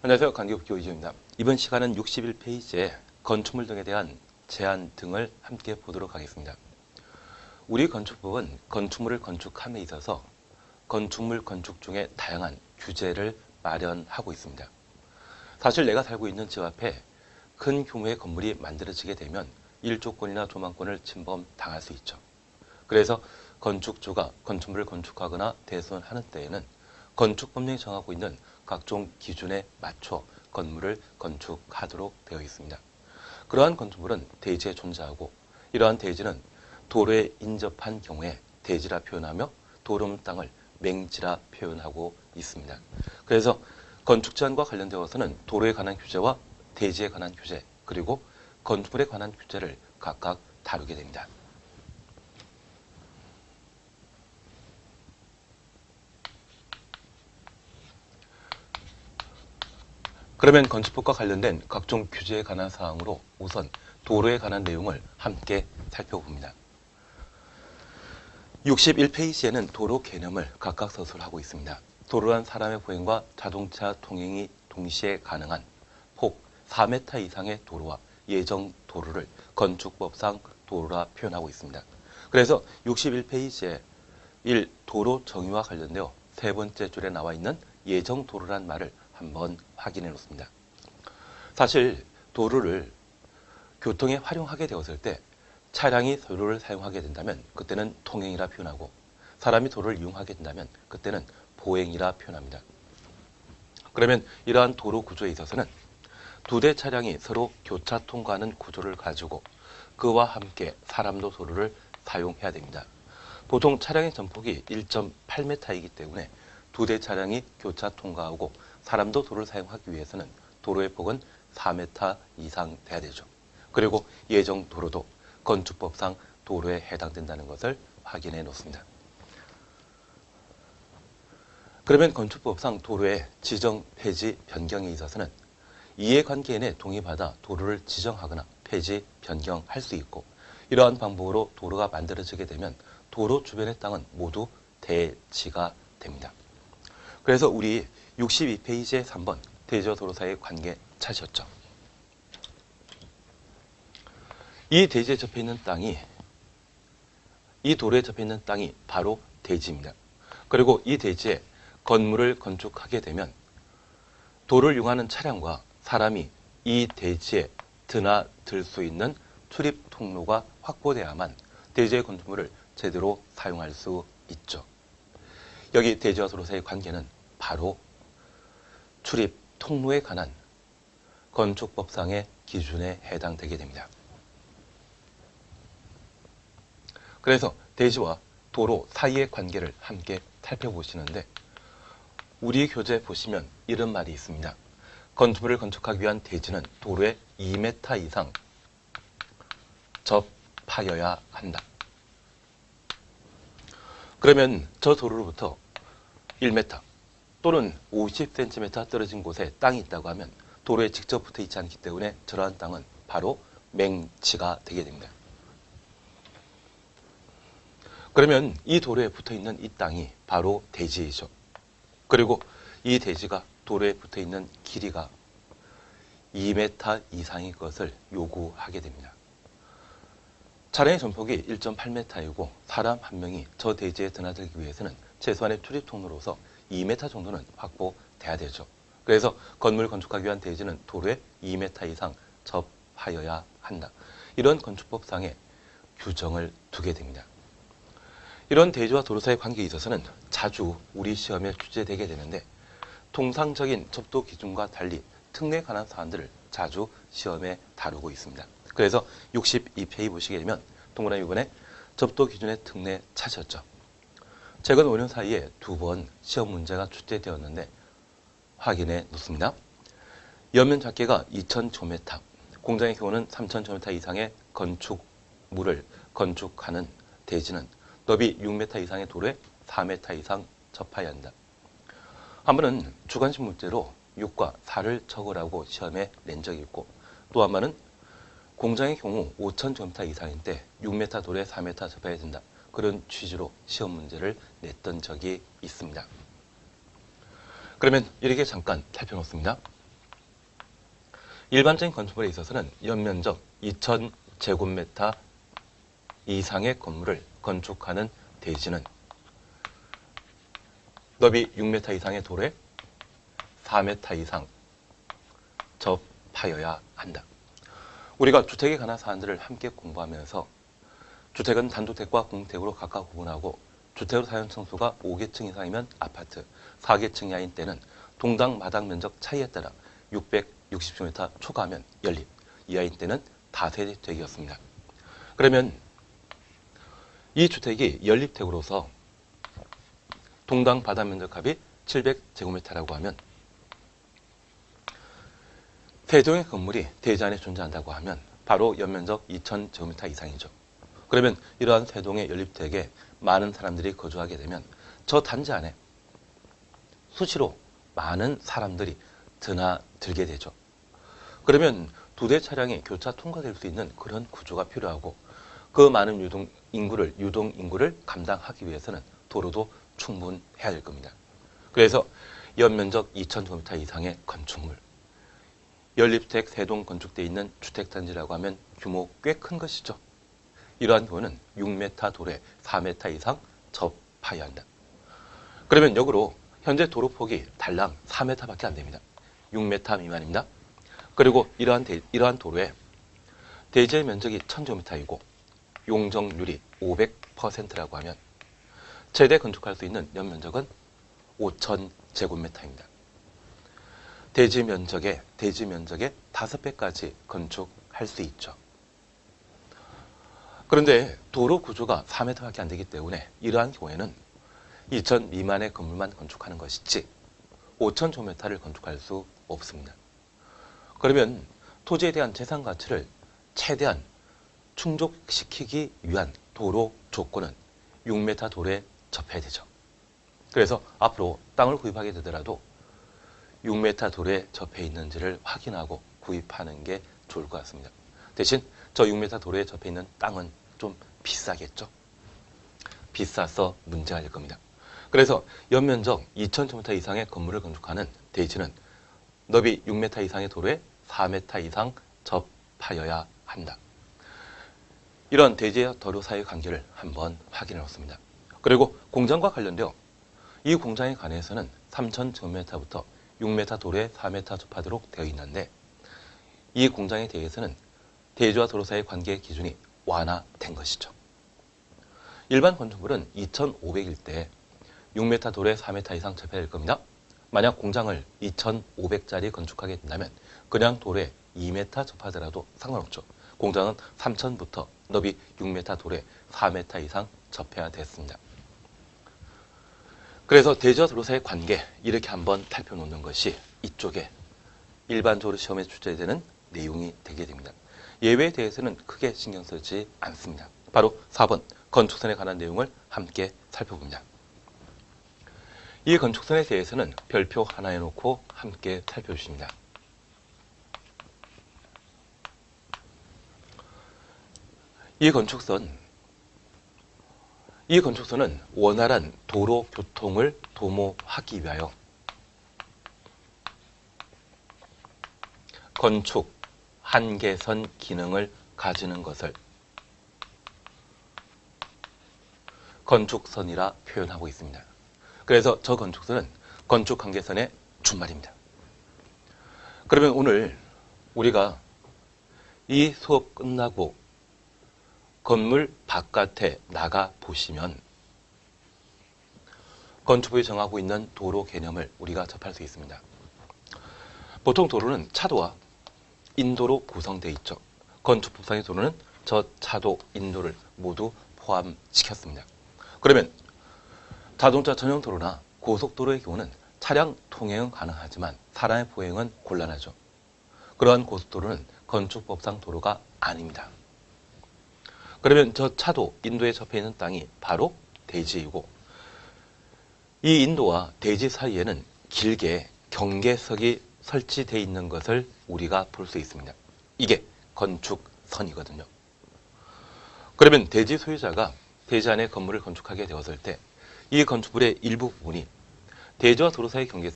안녕하세요. 강기업교 이재입니다. 이번 시간은 61페이지에 건축물 등에 대한 제한 등을 함께 보도록 하겠습니다. 우리 건축법은 건축물을 건축함에 있어서 건축물 건축 중에 다양한 규제를 마련하고 있습니다. 사실 내가 살고 있는 집 앞에 큰 규모의 건물이 만들어지게 되면 일조권이나 조망권을 침범당할 수 있죠. 그래서 건축주가 건축물을 건축하거나 대손하는 때에는 건축법령이 정하고 있는 각종 기준에 맞춰 건물을 건축하도록 되어 있습니다. 그러한 건축물은 대지에 존재하고 이러한 대지는 도로에 인접한 경우에 대지라 표현하며 도로 땅을 맹지라 표현하고 있습니다. 그래서 건축 제한과 관련되어서는 도로에 관한 규제와 대지에 관한 규제 그리고 건축물에 관한 규제를 각각 다루게 됩니다. 그러면 건축법과 관련된 각종 규제에 관한 사항으로 우선 도로에 관한 내용을 함께 살펴봅니다. 61페이지에는 도로 개념을 각각 서술하고 있습니다. 도로란 사람의 보행과 자동차 통행이 동시에 가능한 폭 4m 이상의 도로와 예정 도로를 건축법상 도로라 표현하고 있습니다. 그래서 61페이지에 1. 도로 정의와 관련되어 세 번째 줄에 나와 있는 예정 도로란 말을 한번 확인해 놓습니다. 사실 도로를 교통에 활용하게 되었을 때 차량이 도로를 사용하게 된다면 그때는 통행이라 표현하고 사람이 도로를 이용하게 된다면 그때는 보행이라 표현합니다. 그러면 이러한 도로 구조에 있어서는 두 대 차량이 서로 교차 통과하는 구조를 가지고 그와 함께 사람도 도로를 사용해야 됩니다. 보통 차량의 전폭이 1.8m이기 때문에 두 대 차량이 교차 통과하고 사람도 도로를 사용하기 위해서는 도로의 폭은 4m 이상 돼야 되죠. 그리고 예정 도로도 건축법상 도로에 해당된다는 것을 확인해 놓습니다. 그러면 건축법상 도로의 지정, 폐지, 변경에 있어서는 이해관계인의 동의받아 도로를 지정하거나 폐지, 변경할 수 있고 이러한 방법으로 도로가 만들어지게 되면 도로 주변의 땅은 모두 대지가 됩니다. 그래서 우리 62페이지의 3번 대지와 도로 사이의 관계 찾으셨죠? 이 대지에 접해 있는 땅이 이 도로에 접해 있는 땅이 바로 대지입니다. 그리고 이 대지에 건물을 건축하게 되면 도로를 이용하는 차량과 사람이 이 대지에 드나들 수 있는 출입 통로가 확보돼야만 대지의 건축물을 제대로 사용할 수 있죠. 여기 대지와 도로 사이의 관계는 바로 출입 통로에 관한 건축법상의 기준에 해당되게 됩니다. 그래서 대지와 도로 사이의 관계를 함께 살펴보시는데 우리 교재 보시면 이런 말이 있습니다. 건축물을 건축하기 위한 대지는 도로에 2m 이상 접하여야 한다. 그러면 저 도로로부터 1m 또는 50cm 떨어진 곳에 땅이 있다고 하면 도로에 직접 붙어 있지 않기 때문에 저러한 땅은 바로 맹지가 되게 됩니다. 그러면 이 도로에 붙어 있는 이 땅이 바로 대지이죠. 그리고 이 대지가 도로에 붙어 있는 길이가 2m 이상의 것을 요구하게 됩니다. 차량의 전폭이 1.8m이고 사람 한 명이 저 대지에 드나들기 위해서는 최소한의 출입 통로로서 2m 정도는 확보돼야 되죠. 그래서 건물 건축하기 위한 대지는 도로에 2m 이상 접하여야 한다. 이런 건축법상의 규정을 두게 됩니다. 이런 대지와 도로 사이의 관계에 있어서는 자주 우리 시험에 출제되게 되는데 통상적인 접도 기준과 달리 특례에 관한 사안들을 자주 시험에 다루고 있습니다. 그래서 62페이지 보시게 되면 동그라미 부분에 접도 기준의 특례 찾으셨죠. 최근 5년 사이에 2번 시험 문제가 출제되었는데 확인해 놓습니다. 연면 작계가 2000제곱미터, 공장의 경우는 3000제곱미터 이상의 건축물을 건축하는 대지는 너비 6m 이상의 도로에 4m 이상 접하여야 한다. 한 번은 주관식 문제로 6과 4를 적으라고 시험에 낸 적이 있고 또 한 번은 공장의 경우 5000제곱미터 이상인데 6m 도로에 4m 접해야 된다. 그런 취지로 시험 문제를 냈던 적이 있습니다. 그러면 이렇게 잠깐 살펴놓습니다. 일반적인 건축물에 있어서는 연면적 2000제곱미터 이상의 건물을 건축하는 대지는 너비 6m 이상의 도로에 4m 이상 접하여야 한다. 우리가 주택에 관한 사안들을 함께 공부하면서 주택은 단독택과 공택으로 각각 구분하고 주택으로 사용 층수가 5계층 이상이면 아파트, 4계층 이하인 때는 동당 마당 면적 차이에 따라 660제곱미터 초과하면 연립, 이하인 때는 다세대 주택이었습니다. 그러면 이 주택이 연립택으로서 동당 바닥 면적합이 700제곱미터라고 하면 세동의 건물이 대지 안에 존재한다고 하면 바로 연면적 2000제곱미터 이상이죠. 그러면 이러한 세동의 연립택에 많은 사람들이 거주하게 되면 저 단지 안에 수시로 많은 사람들이 드나들게 되죠. 그러면 두 대 차량이 교차 통과될 수 있는 그런 구조가 필요하고 그 많은 유동 인구를 감당하기 위해서는 도로도 충분해야 할 겁니다. 그래서 연면적 2000제곱미터 이상의 건축물, 연립택 세동 건축되어 있는 주택단지라고 하면 규모 꽤 큰 것이죠. 이러한 경우는 6m 도로에 4m 이상 접하여야 한다. 그러면 역으로 현재 도로폭이 달랑 4m밖에 안 됩니다. 6m 미만입니다. 그리고 이러한 도로에 대지의 면적이 1000제곱미터이고 용적률이 500%라고 하면 최대 건축할 수 있는 연면적은 5000제곱미터입니다. 대지 면적의 5배까지 건축할 수 있죠. 그런데 도로 구조가 4m밖에 안 되기 때문에 이러한 경우에는 2000 미만의 건물만 건축하는 것이지 5000제곱미터를 건축할 수 없습니다. 그러면 토지에 대한 재산 가치를 최대한 충족시키기 위한 도로 조건은 6m 도로에 접해야 되죠. 그래서 앞으로 땅을 구입하게 되더라도 6m 도로에 접해 있는지를 확인하고 구입하는 게 좋을 것 같습니다. 대신 저 6m 도로에 접해 있는 땅은 좀 비싸겠죠. 비싸서 문제가 될 겁니다. 그래서 연면적 2000제곱미터 이상의 건물을 건축하는 대지는 너비 6m 이상의 도로에 4m 이상 접하여야 한다. 이런 대지와 도로 사이의 관계를 한번 확인해 놓습니다. 그리고 공장과 관련되어 이 공장에 관해서는 3000제곱미터부터 6m 도로에 4m 접하도록 되어 있는데 이 공장에 대해서는 대지와 도로 사이의 관계 기준이 완화된 것이죠. 일반 건축물은 2500일 때 6m 도로에 4m 이상 접해야 될 겁니다. 만약 공장을 2500짜리 건축하게 된다면 그냥 도로에 2m 접하더라도 상관없죠. 공장은 3000부터 너비 6m 도로에 4m 이상 접해야 됐습니다. 그래서 대지와 도로 사이의 관계 이렇게 한번 살펴놓는 것이 이쪽에 일반적으로 시험에 출제되는 내용이 되게 됩니다. 예외에 대해서는 크게 신경 쓰지 않습니다. 바로 4번 건축선에 관한 내용을 함께 살펴봅니다. 이 건축선에 대해서는 별표 하나 해놓고 함께 살펴주십니다. 이 건축선은 원활한 도로 교통을 도모하기 위하여 건축 한계선 기능을 가지는 것을 건축선이라 표현하고 있습니다. 그래서 저 건축선은 건축 한계선의 준말입니다. 그러면 오늘 우리가 이 수업 끝나고 건물 바깥에 나가 보시면 건축부에 정하고 있는 도로 개념을 우리가 접할 수 있습니다. 보통 도로는 차도와 인도로 구성되어 있죠. 건축법상의 도로는 저 차도, 인도를 모두 포함시켰습니다. 그러면 자동차 전용 도로나 고속도로의 경우는 차량 통행은 가능하지만 사람의 보행은 곤란하죠. 그러한 고속도로는 건축법상 도로가 아닙니다. 그러면 저 차도, 인도에 접해 있는 땅이 바로 대지이고 이 인도와 대지 사이에는 길게 경계석이 설치되어 있는 것을 우리가 볼 수 있습니다. 이게 건축선이거든요. 그러면 대지 소유자가 대지 안에 건물을 건축하게 되었을 때 이 건축물의 일부 부분이 대지와 도로 사이 경계선